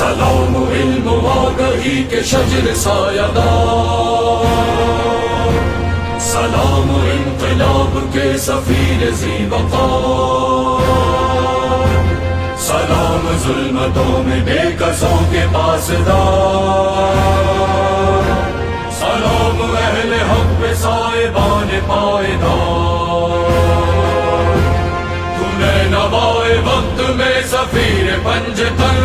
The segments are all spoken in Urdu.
سلام علم و آگہی کے شجر سایہ دار، سلام انقلاب کے سفیر ذی وقار، سلام ظلمتوں میں بے کسوں کے پاسدار، سلام اہل حق پہ صاحبان پائیدار، تو نے نوائے وقت میں سفیر پنجتن،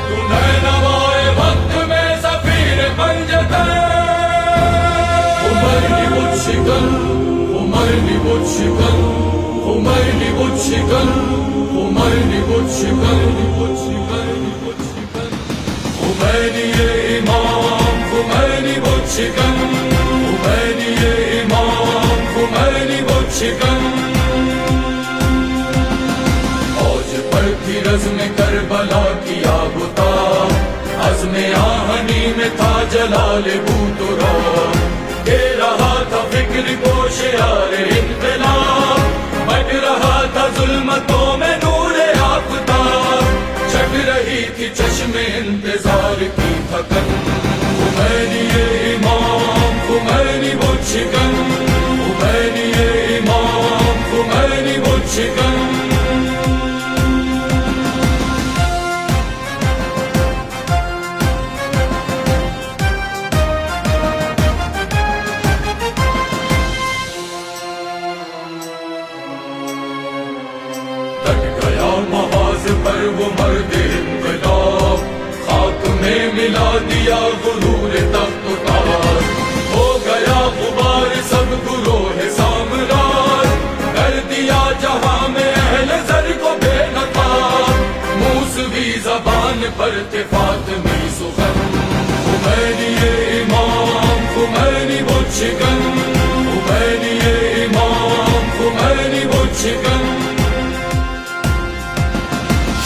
تو نے نوائے وقت میں سفیر پنجتن، خمینی بت شکن، خمینی بت شکن، خمینی بت شکن، خمینی بت شکن، خمینی امام، خمینی بت شکن، خمینی امام، خمینی بت شکن، فوج پر تھی رزم کربلا کیا بتا، عزم آہنی میں تھا جلال بوترا، دے رہا تھا فکر کو شعار انقلاب، بٹ رہا تھا ظلمتوں میں نور آفتاب، چھٹ رہی تھی چشم انتظار کی تھکن، خمینی امام، خمینی بت شکن، خمینی امام، خمینی بت شکن، محاذ پر وہ مرد انقلاب، خاک میں ملا دیا غرور تخت و تاج، ہو گیا غبار سب گروہ سامراج، کر دیا جہاں میں اہل زر کو بے نقاب، موسوی زبان پر تھے فاطمی سخن، خمینی امام، خمینی بت شکن، خمینی امام، خمینی بت شکن،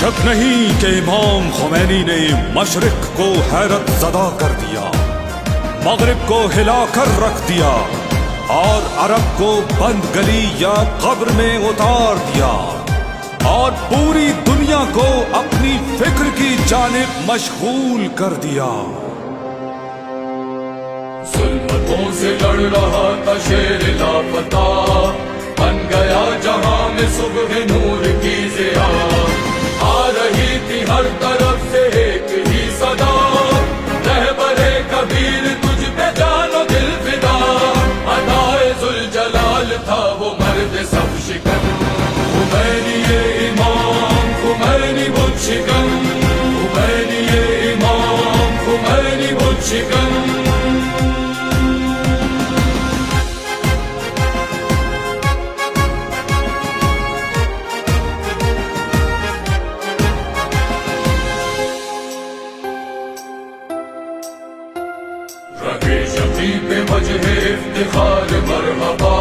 شک نہیں کہ امام خمینی نے مشرق کو حیرت زدہ کر دیا، مغرب کو ہلا کر رکھ دیا، اور عرب کو بند گلی یا قبر میں اتار دیا، اور پوری دنیا کو اپنی فکر کی جانب مشغول کر دیا۔ ظلمتوں سے لڑ رہا تھا شیر لاپتہ، بن گیا جہاں میں صبح نور کی ضیاء، آ رہی تھی ہر طرف سے ایک ہی صدا، رہبر کبیر تجھ پہ جان و دل فدا، ادائے ذوالجلال تھا وہ مرد سب شکن، خمینی امام، خمینی بت شکن، خمینی امام، خمینی بت شکن، پہ وجہ افتخار مرحبا،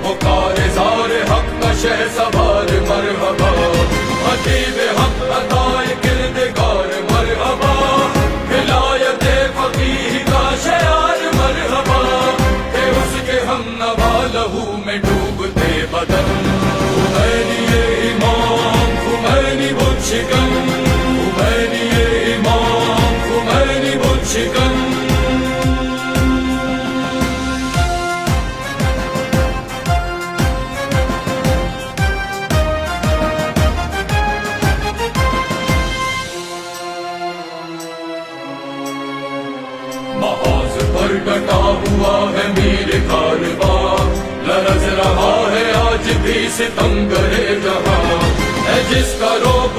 پکار زار حق کا شہ سوار مرحبا، خطیب حق عطائے کردگار مرحبا، ولایت فقیہ کا شعار مرحبا، کہ اس کے ہم نوا لہو میں ڈوبتے بدن، خمینی امام، خمینی بت شکن، خمینی امام، خمینی بت شکن، محاذ پر ڈٹا ہوا ہے میر کارواں، لرز رہا ہے آج بھی ستم کرے جہاں، ہے جس کا روب